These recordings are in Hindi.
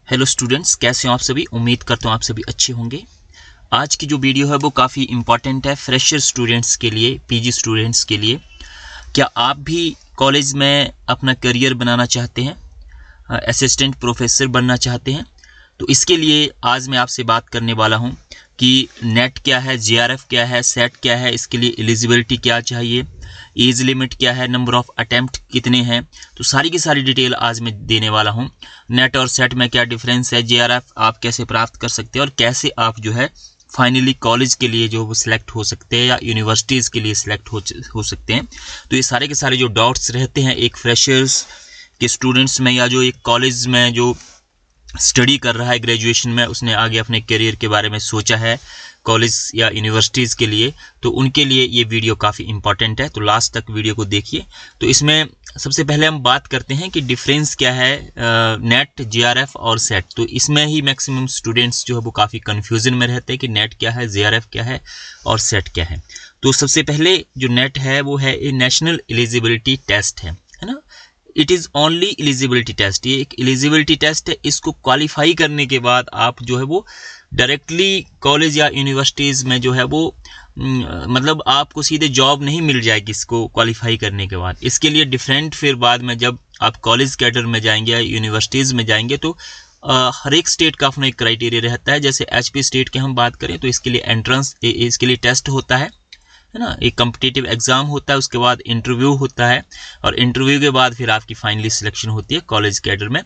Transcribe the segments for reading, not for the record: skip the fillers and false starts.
हेलो स्टूडेंट्स, कैसे हो आप सभी। उम्मीद करता हूँ आप सभी अच्छे होंगे। आज की जो वीडियो है वो काफ़ी इम्पॉर्टेंट है फ्रेशर स्टूडेंट्स के लिए, पीजी स्टूडेंट्स के लिए। क्या आप भी कॉलेज में अपना करियर बनाना चाहते हैं, असिस्टेंट प्रोफेसर बनना चाहते हैं? तो इसके लिए आज मैं आपसे बात करने वाला हूं कि नेट क्या है, जेआरएफ क्या है, सेट क्या है, इसके लिए एलिजिबिलिटी क्या चाहिए, एज लिमिट क्या है, नंबर ऑफ अटेम्प्ट कितने हैं। तो सारी की सारी डिटेल आज मैं देने वाला हूं। नेट और सेट में क्या डिफरेंस है, जेआरएफ आप कैसे प्राप्त कर सकते हैं और कैसे आप जो है फाइनली कॉलेज के लिए जो वो सिलेक्ट हो सकते हैं या यूनिवर्सिटीज़ के लिए सिलेक्ट हो सकते हैं। तो ये सारे के सारे जो डाउट्स रहते हैं एक फ्रेशर्स के स्टूडेंट्स में, या जो एक कॉलेज में जो स्टडी कर रहा है ग्रेजुएशन में, उसने आगे अपने करियर के बारे में सोचा है कॉलेज या यूनिवर्सिटीज़ के लिए, तो उनके लिए ये वीडियो काफ़ी इंपॉर्टेंट है। तो लास्ट तक वीडियो को देखिए। तो इसमें सबसे पहले हम बात करते हैं कि डिफरेंस क्या है नेट, जेआरएफ और सेट। तो इसमें ही मैक्सिमम स्टूडेंट्स जो है वो काफ़ी कन्फ्यूजन में रहते हैं कि नेट क्या है, जेआरएफ क्या है और सेट क्या है। तो सबसे पहले जो नेट है वो है ए नेशनल एलिजिबिलिटी टेस्ट है ना। It is only eligibility test, ये एक एलिजिबिलिटी टेस्ट है। इसको क्वालिफाई करने के बाद आप जो है वो डायरेक्टली कॉलेज या यूनिवर्सिटीज़ में जो है वो मतलब आपको सीधे जॉब नहीं मिल जाएगी इसको क्वालिफाई करने के बाद। इसके लिए डिफरेंट फिर बाद में जब आप कॉलेज कैडर में जाएंगे या यूनिवर्सिटीज़ में जाएंगे तो हर एक स्टेट का अपना एक क्राइटेरिया रहता है। जैसे एचपी स्टेट की हम बात करें तो इसके लिए एंट्रेंस, इसके लिए टेस्ट होता है ना, एक कम्पिटिटिव एग्जाम होता है, उसके बाद इंटरव्यू होता है और इंटरव्यू के बाद फिर आपकी फाइनली सिलेक्शन होती है कॉलेज कैडर में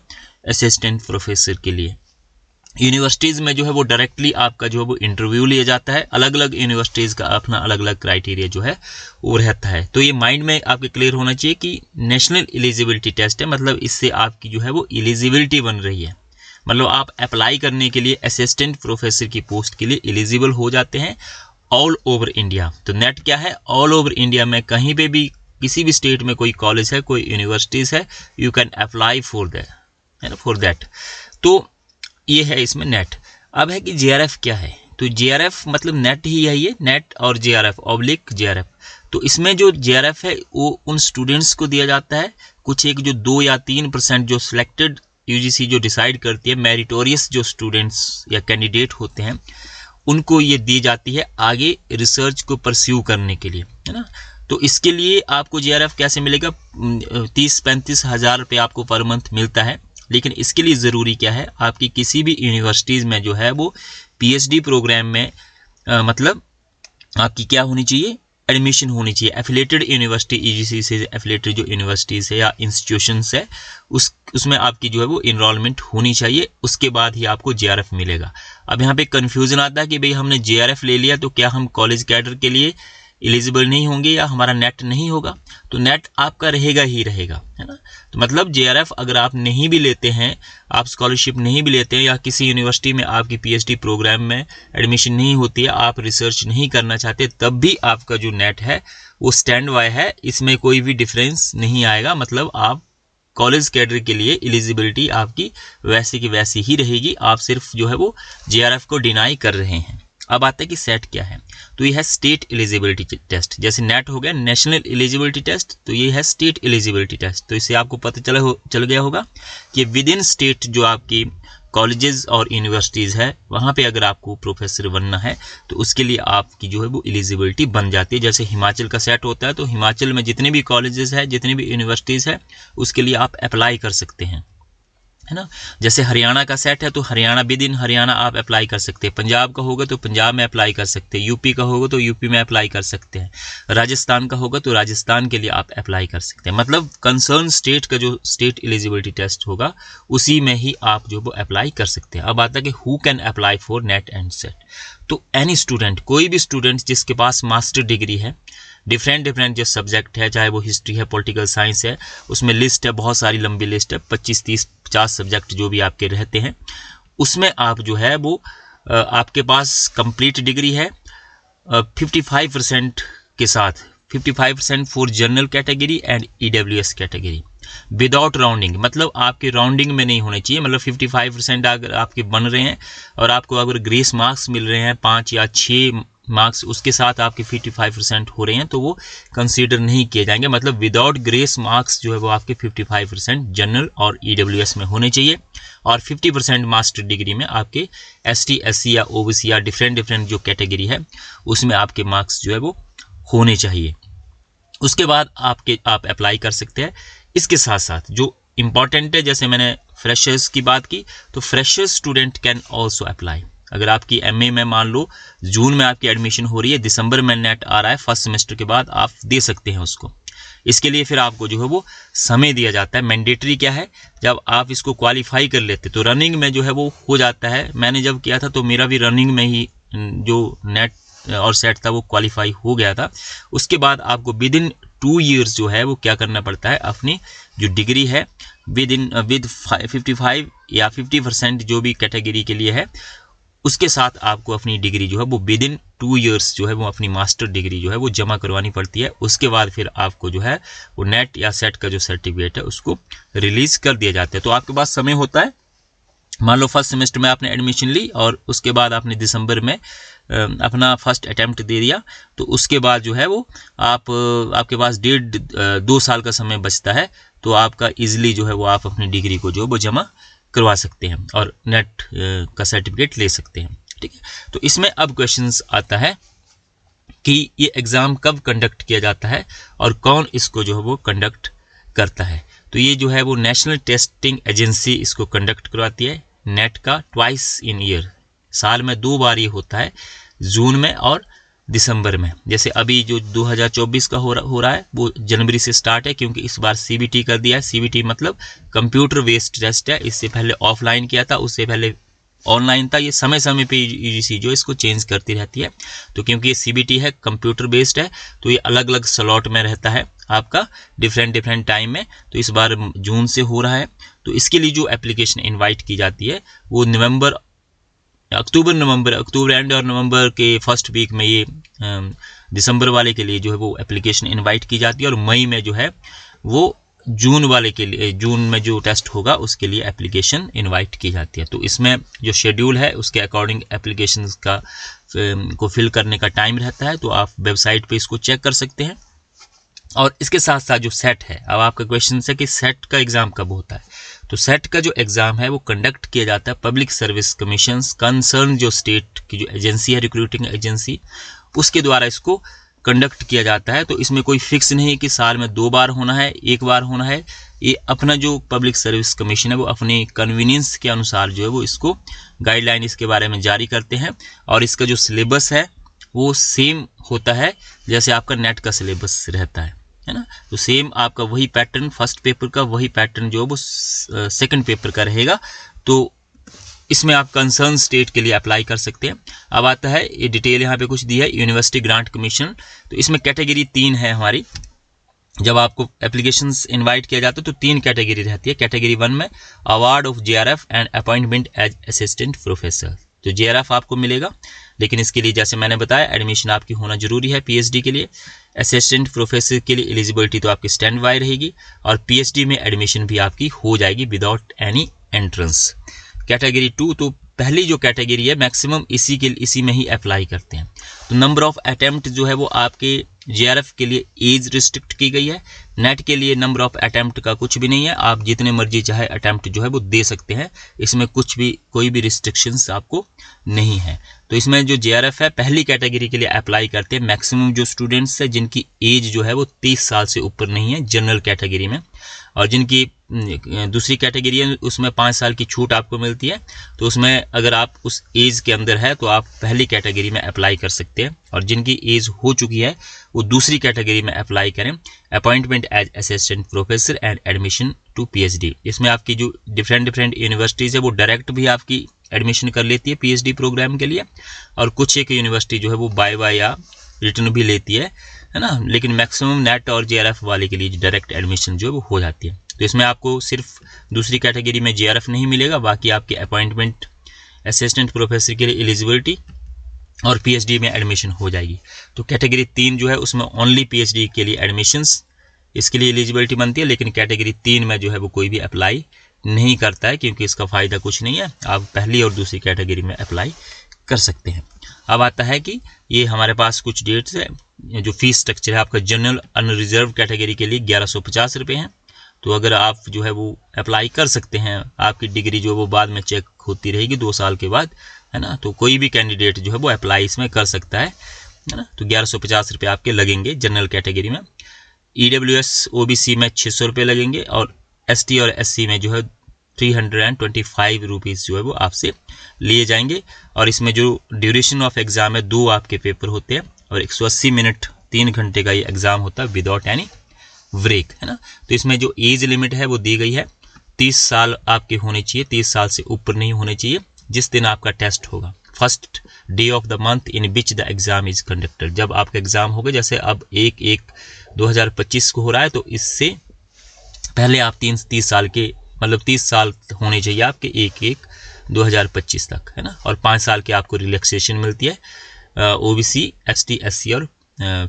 असिस्टेंट प्रोफेसर के लिए। यूनिवर्सिटीज़ में जो है वो डायरेक्टली आपका जो है वो इंटरव्यू लिया जाता है। अलग अलग यूनिवर्सिटीज़ का अपना अलग अलग क्राइटेरिया जो है वो रहता है। तो ये माइंड में आपके क्लियर होना चाहिए कि नेशनल एलिजिबिलिटी टेस्ट है, मतलब इससे आपकी जो है वो एलिजिबिलिटी बन रही है, मतलब आप अप्लाई करने के लिए असिस्टेंट प्रोफेसर की पोस्ट के लिए एलिजिबल हो जाते हैं ऑल ओवर इंडिया। तो नेट क्या है, ऑल ओवर इंडिया में कहीं पे भी किसी भी स्टेट में कोई कॉलेज है, कोई यूनिवर्सिटीज़ है, you can apply for that, है ना, फॉर दैट। तो ये है इसमें नेट। अब है कि जेआरएफ क्या है। तो जेआरएफ मतलब नेट ही है, ये नेट और जेआरएफ ऑब्लिक जेआरएफ। तो इसमें जो जेआरएफ है वो उन स्टूडेंट्स को दिया जाता है, कुछ एक जो 2 या 3% जो सिलेक्टेड यूजीसी जो डिसाइड करती है, मेरिटोरियस जो स्टूडेंट्स या कैंडिडेट होते हैं उनको ये दी जाती है आगे रिसर्च को परस्यू करने के लिए, है ना। तो इसके लिए आपको जेआरएफ कैसे मिलेगा, 30-35 हज़ार रुपये आपको पर मंथ मिलता है। लेकिन इसके लिए ज़रूरी क्या है, आपकी किसी भी यूनिवर्सिटीज़ में जो है वो पीएचडी प्रोग्राम में मतलब आपकी क्या होनी चाहिए, एडमिशन होनी चाहिए। एफिलेटेड यूनिवर्सिटी, ईजीसी से एफिलेटेड जो यूनिवर्सिटीज़ है या इंस्टीट्यूशंस है उसमें आपकी जो है वो इनरोलमेंट होनी चाहिए, उसके बाद ही आपको जेआरएफ मिलेगा। अब यहाँ पे कन्फ्यूज़न आता है कि भाई हमने जेआरएफ ले लिया तो क्या हम कॉलेज कैडर के लिए एलिजिबल नहीं होंगे या हमारा नेट नहीं होगा। तो नेट आपका रहेगा ही रहेगा, है ना। तो मतलब जेआरएफ अगर आप नहीं भी लेते हैं, आप स्कॉलरशिप नहीं भी लेते हैं या किसी यूनिवर्सिटी में आपकी पीएचडी प्रोग्राम में एडमिशन नहीं होती है, आप रिसर्च नहीं करना चाहते, तब भी आपका जो नेट है वो स्टैंड बाय है, इसमें कोई भी डिफरेंस नहीं आएगा। मतलब आप कॉलेज कैडर के लिए एलिजिबिलिटी आपकी वैसे की वैसी ही रहेगी, आप सिर्फ जो है वो जेआरएफ को डिनाई कर रहे हैं। अब आता है कि सेट क्या है। तो ये है स्टेट एलिजिबिलिटी टेस्ट। जैसे नेट हो गया नेशनल एलिजिबिलिटी टेस्ट, तो ये है स्टेट एलिजिबिलिटी टेस्ट। तो इससे आपको पता चल गया होगा कि विद इन स्टेट जो आपकी कॉलेजेस और यूनिवर्सिटीज़ है वहाँ पे अगर आपको प्रोफेसर बनना है तो उसके लिए आपकी जो है वो एलिजिबिलिटी बन जाती है। जैसे हिमाचल का सेट होता है तो हिमाचल में जितने भी कॉलेजेस है, जितनी भी यूनिवर्सिटीज़ है, उसके लिए आप अप्लाई कर सकते हैं, है ना। जैसे हरियाणा का सेट है तो हरियाणा विद इन हरियाणा आप अप्लाई कर सकते हैं। पंजाब का होगा तो पंजाब में अप्लाई कर सकते हैं, यूपी का होगा तो यूपी में अप्लाई कर सकते हैं, राजस्थान का होगा तो राजस्थान के लिए आप अप्लाई कर सकते हैं। मतलब कंसर्न स्टेट का जो स्टेट एलिजिबिलिटी टेस्ट होगा उसी में ही आप जो वो अप्लाई कर सकते हैं। अब आता है कि who can apply for net and set. तो एनी स्टूडेंट, कोई भी स्टूडेंट जिसके पास मास्टर डिग्री है, डिफरेंट जो सब्जेक्ट है, चाहे वो हिस्ट्री है, पॉलिटिकल साइंस है, उसमें लिस्ट है, बहुत सारी लंबी लिस्ट है, 25, 30, 50 सब्जेक्ट जो भी आपके रहते हैं, उसमें आप जो है वो आपके पास कंप्लीट डिग्री है 55% के साथ, 55% for general category and EWS category without rounding. मतलब आपके राउंडिंग में नहीं होने चाहिए। मतलब 55% अगर आपके बन रहे हैं और आपको अगर ग्रेस मार्क्स मिल रहे हैं 5 या 6 मार्क्स, उसके साथ आपके 55% हो रहे हैं तो वो कंसीडर नहीं किए जाएंगे। मतलब विदाउट ग्रेस मार्क्स जो है वो आपके 55% जनरल और ईडब्ल्यूएस में होने चाहिए। और 50% मास्टर डिग्री में आपके ST SC या OBC या डिफरेंट जो कैटेगरी है उसमें आपके मार्क्स जो है वो होने चाहिए। उसके बाद आप अप्लाई कर सकते हैं। इसके साथ साथ जो इम्पॉर्टेंट है, जैसे मैंने फ्रेशर्स की बात की, तो freshers student can also apply. अगर आपकी MA में मान लो जून में आपकी एडमिशन हो रही है, दिसंबर में नेट आ रहा है, फर्स्ट सेमेस्टर के बाद आप दे सकते हैं उसको। इसके लिए फिर आपको जो है वो समय दिया जाता है। मैंडेटरी क्या है, जब आप इसको क्वालिफाई कर लेते तो रनिंग में जो है वो हो जाता है। मैंने जब किया था तो मेरा भी रनिंग में ही जो नेट और सेट था वो क्वालिफाई हो गया था। उसके बाद आपको विद इन 2 ईयर्स जो है वो क्या करना पड़ता है, अपनी जो डिग्री है विद 55 या 50% जो भी कैटेगरी के लिए है, उसके साथ आपको अपनी डिग्री जो है वो विद इन 2 ईयर्स जो है वो अपनी मास्टर डिग्री जो है वो जमा करवानी पड़ती है। उसके बाद फिर आपको जो है वो नेट या सेट का जो सर्टिफिकेट है उसको रिलीज कर दिया जाता है। तो आपके पास समय होता है, मान लो फर्स्ट सेमेस्टर में आपने एडमिशन ली और उसके बाद आपने दिसंबर में अपना फर्स्ट अटैम्प्ट दे दिया, तो उसके बाद जो है वो आपके पास 1.5-2 साल का समय बचता है। तो आपका इजीली जो है वो आप अपनी डिग्री को जो वो जमा करवा सकते हैं और नेट का सर्टिफिकेट ले सकते हैं। ठीक है, तो इसमें अब क्वेश्चंस आता है कि ये एग्ज़ाम कब कंडक्ट किया जाता है और कौन इसको जो है वो कंडक्ट करता है। तो ये जो है वो नेशनल टेस्टिंग एजेंसी इसको कंडक्ट करवाती है। नेट का ट्वाइस इन ईयर, साल में 2 बार ये होता है, जून में और दिसंबर में। जैसे अभी जो 2024 का हो रहा है वो जनवरी से स्टार्ट है, क्योंकि इस बार CBT कर दिया है। CBT मतलब कंप्यूटर बेस्ड टेस्ट है। इससे पहले ऑफलाइन किया था, उससे पहले ऑनलाइन था। ये समय समय पे UGC जो इसको चेंज करती रहती है। तो क्योंकि ये CBT है, कंप्यूटर बेस्ड है, तो ये अलग अलग स्लॉट में रहता है आपका डिफरेंट टाइम में। तो इस बार जून से हो रहा है। तो इसके लिए जो एप्लीकेशन इनवाइट की जाती है वो अक्टूबर एंड और नवंबर के फर्स्ट वीक में ये दिसंबर वाले के लिए जो है वो एप्लीकेशन इनवाइट की जाती है। और मई में जो है वो जून वाले के लिए, जून में जो टेस्ट होगा उसके लिए एप्लीकेशन इनवाइट की जाती है। तो इसमें जो शेड्यूल है उसके अकॉर्डिंग एप्लीकेशंस को फिल करने का टाइम रहता है। तो आप वेबसाइट पे इसको चेक कर सकते हैं। और इसके साथ साथ जो सेट है, अब आपका क्वेश्चन है कि सेट का एग्ज़ाम कब होता है। तो सेट का जो एग्ज़ाम है वो कंडक्ट किया जाता है पब्लिक सर्विस कमीशन कंसर्न जो स्टेट की जो एजेंसी है, रिक्रूटिंग एजेंसी, उसके द्वारा इसको कंडक्ट किया जाता है। तो इसमें कोई फिक्स नहीं है कि साल में 2 बार होना है, 1 बार होना है। ये अपना जो पब्लिक सर्विस कमीशन है वो अपने कन्वीनियंस के अनुसार जो है वो इसको गाइडलाइन इसके बारे में जारी करते हैं। और इसका जो सिलेबस है वो सेम होता है जैसे आपका नेट का सिलेबस रहता है ना। तो सेम आपका वही पैटर्न, फर्स्ट पेपर का वही पैटर्न जो है वो सेकंड पेपर का रहेगा। तो इसमें आप कंसर्न स्टेट के लिए अप्लाई कर सकते हैं। अब आता है ये डिटेल यहाँ पे कुछ दी है, यूनिवर्सिटी ग्रांट कमीशन। तो इसमें कैटेगरी 3 है हमारी। जब आपको एप्लीकेशंस इनवाइट किया जाता है तो 3 कैटेगरी रहती है। कैटेगरी 1 में award of JRF and appointment as assistant professor. तो JRF आपको मिलेगा, लेकिन इसके लिए जैसे मैंने बताया एडमिशन आपकी होना जरूरी है PhD के लिए। असिस्टेंट प्रोफेसर के लिए एलिजिबिलिटी तो आपकी स्टैंड बाय रहेगी और PhD में एडमिशन भी आपकी हो जाएगी विदाउट एनी एंट्रेंस। कैटेगरी 2 तो पहली जो कैटेगरी है मैक्सिमम इसी में ही अप्लाई करते हैं। तो नंबर ऑफ अटेम्प्ट जो है वो आपके JRF के लिए एज रिस्ट्रिक्ट की गई है। नेट के लिए नंबर ऑफ अटेम्प्ट का कुछ भी नहीं है, आप जितने मर्जी चाहे अटेम्प्ट जो है वो दे सकते हैं। इसमें कोई भी रिस्ट्रिक्शंस आपको नहीं है। तो इसमें जो JRF है पहली कैटेगरी के लिए अप्लाई करते हैं मैक्सिमम जो स्टूडेंट्स है जिनकी एज जो है वो 30 साल से ऊपर नहीं है जनरल कैटेगरी में। और जिनकी दूसरी कैटेगरी है उसमें 5 साल की छूट आपको मिलती है। तो उसमें अगर आप उस एज के अंदर है तो आप पहली कैटेगरी में अप्लाई कर सकते हैं। और जिनकी एज हो चुकी है वो दूसरी कैटेगरी में अप्लाई करें, appointment as assistant professor and admission to PhD। इसमें आपकी जो डिफरेंट यूनिवर्सिटीज़ है वो डायरेक्ट भी आपकी एडमिशन कर लेती है PhD प्रोग्राम के लिए। और कुछ एक यूनिवर्सिटी जो है वो बाय या रिटर्न भी लेती है ना। लेकिन मैक्सिमम नेट और JRF वाले के लिए डायरेक्ट एडमिशन जो है वो हो जाती है। तो इसमें आपको सिर्फ दूसरी कैटेगरी में JRF नहीं मिलेगा, बाकी आपके अपॉइंटमेंट असिस्टेंट प्रोफेसर के लिए एलिजिबिलिटी और PhD में एडमिशन हो जाएगी। तो कैटेगरी 3 जो है उसमें ओनली PhD के लिए एडमिशन्स इसके लिए एलिजिबिलिटी बनती है। लेकिन कैटेगरी 3 में जो है वो कोई भी अप्लाई नहीं करता है, क्योंकि इसका फ़ायदा कुछ नहीं है। आप पहली और दूसरी कैटेगरी में अप्लाई कर सकते हैं। अब आता है कि ये हमारे पास कुछ डेट्स है। जो फीस स्ट्रक्चर है आपका जनरल अनरिजर्व कैटेगरी के लिए 1150 रुपये हैं। तो अगर आप जो है वो अप्लाई कर सकते हैं, आपकी डिग्री जो है वो बाद में चेक होती रहेगी 2 साल के बाद, है ना। तो कोई भी कैंडिडेट जो है वो अप्लाई इसमें कर सकता है ना। तो 1150 रुपये आपके लगेंगे जनरल कैटेगरी में। EWS OBC में 600 रुपये लगेंगे और ST और SC में जो है 325 रुपीज़ जो है वो आपसे लिए जाएंगे। और इसमें जो ड्यूरेशन ऑफ एग्ज़ाम है 2 आपके पेपर होते हैं और 180 मिनट 3 घंटे का ये एग्ज़ाम होता है विदाउट एनी ब्रेक, है ना। तो इसमें जो एज लिमिट है वो दी गई है 30 साल आपके होने चाहिए, 30 साल से ऊपर नहीं होने चाहिए जिस दिन आपका टेस्ट होगा। First day of the month in which the exam is conducted, जब आपका एग्ज़ाम होगा, जैसे अब 1/1/2025 को हो रहा है, तो इससे पहले आप 30 साल के, मतलब 30 साल होने चाहिए आपके 1/1/2025 तक, है ना। और 5 साल की आपको रिलैक्सेशन मिलती है OBC ST SC और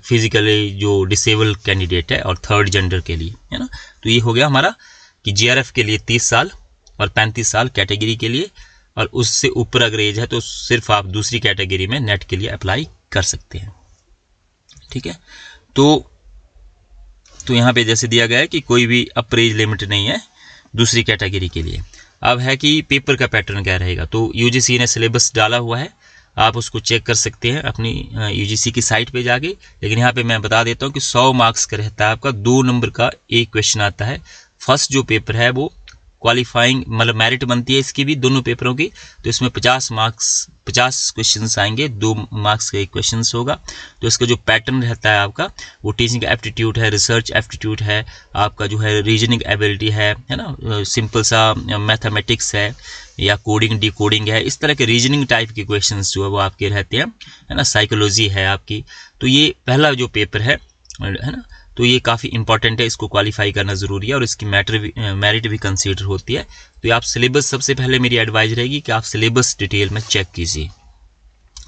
फिजिकली जो डिसेबल कैंडिडेट है और थर्ड जेंडर के लिए, है ना। तो ये हो गया हमारा कि GRF के लिए 30 साल और 35 साल कैटेगरी के लिए, और उससे ऊपर अगर एज है तो सिर्फ आप दूसरी कैटेगरी में नेट के लिए अप्लाई कर सकते हैं, ठीक है। तो यहाँ पे जैसे दिया गया है कि कोई भी अपर एज लिमिट नहीं है दूसरी कैटेगरी के लिए। अब है कि पेपर का पैटर्न क्या रहेगा, तो UGC ने सिलेबस डाला हुआ है, आप उसको चेक कर सकते हैं अपनी UGC की साइट पे जाके। लेकिन यहाँ पे मैं बता देता हूँ कि 100 मार्क्स का रहता है आपका, 2 नंबर का एक क्वेश्चन आता है। फर्स्ट जो पेपर है वो क्वालिफाइंग, मतलब मेरिट बनती है इसकी भी दोनों पेपरों की, तो इसमें 50 क्वेश्चंस आएंगे, 2 मार्क्स का एक क्वेश्चन होगा। तो इसका जो पैटर्न रहता है आपका वो टीचिंग एप्टीट्यूड है, रिसर्च एप्टीट्यूड है, आपका जो है रीजनिंग एबिलिटी है ना, सिंपल सा मैथमेटिक्स है या कोडिंग डिकोडिंग है, इस तरह के रीजनिंग टाइप के क्वेश्चंस जो है वो आपके रहते हैं, है ना। साइकोलॉजी है आपकी। तो ये पहला जो पेपर है ना, तो ये काफ़ी इंपॉर्टेंट है, इसको क्वालिफाई करना ज़रूरी है और इसकी मेरिट भी कंसीडर होती है। तो आप सिलेबस, सबसे पहले मेरी एडवाइस रहेगी कि आप सिलेबस डिटेल में चेक कीजिए।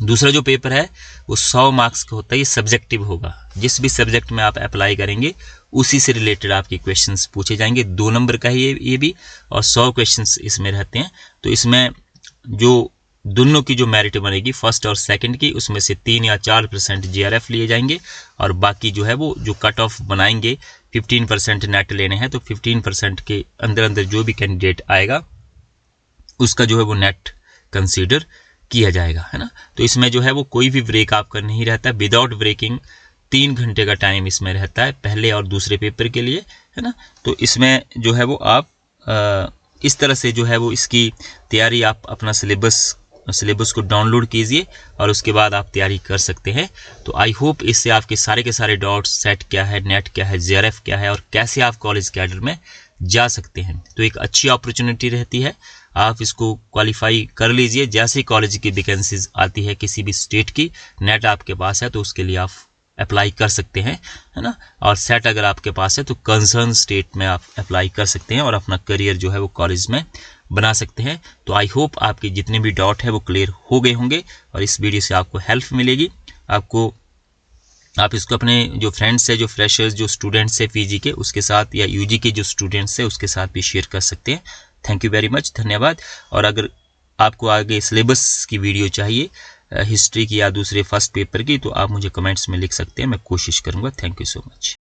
दूसरा जो पेपर है वो 100 मार्क्स का होता है, ये सब्जेक्टिव होगा, जिस भी सब्जेक्ट में आप अप्लाई करेंगे उसी से रिलेटेड आपके क्वेश्चंस पूछे जाएंगे। 2 नंबर का ही ये भी, और 100 क्वेश्चंस इसमें रहते हैं। तो इसमें जो दोनों की जो मेरिट बनेगी फर्स्ट और सेकंड की, उसमें से 3 या 4% GRF लिए जाएंगे और बाकी जो है वो जो कट ऑफ बनाएंगे 15% नेट लेने हैं, तो 15% के अंदर जो भी कैंडिडेट आएगा उसका जो है वो नेट कंसीडर किया जाएगा, है ना। तो इसमें जो है वो कोई भी ब्रेक आपका नहीं रहता, विदाउट ब्रेकिंग 3 घंटे का टाइम इसमें रहता है पहले और दूसरे पेपर के लिए, है ना। तो इसमें जो है वो आप इस तरह से जो है वो इसकी तैयारी, आप अपना सिलेबस को डाउनलोड कीजिए और उसके बाद आप तैयारी कर सकते हैं। तो आई होप इससे आपके सारे के सारे डाउट्स, सेट क्या है, नेट क्या है, GRF क्या है और कैसे आप कॉलेज कैडर में जा सकते हैं, तो एक अच्छी अपॉर्चुनिटी रहती है। आप इसको क्वालिफाई कर लीजिए। जैसे ही कॉलेज की वैकेंसीज आती है किसी भी स्टेट की, नेट आपके पास है तो उसके लिए आप अप्लाई कर सकते हैं, है ना। और सेट अगर आपके पास है तो कंसर्न स्टेट में आप अप्लाई कर सकते हैं और अपना करियर जो है वो कॉलेज में बना सकते हैं। तो आई होप आपके जितने भी डाउट है वो क्लियर हो गए होंगे और इस वीडियो से आपको हेल्प मिलेगी। आप इसको अपने जो फ्रेंड्स है, जो फ्रेशर्स, जो स्टूडेंट्स है PG के, उसके साथ, या UG के जो स्टूडेंट्स है उसके साथ भी शेयर कर सकते हैं। थैंक यू वेरी मच, धन्यवाद। और अगर आपको आगे सिलेबस की वीडियो चाहिए, हिस्ट्री की या दूसरे फर्स्ट पेपर की, तो आप मुझे कमेंट्स में लिख सकते हैं, मैं कोशिश करूँगा। Thank you so much.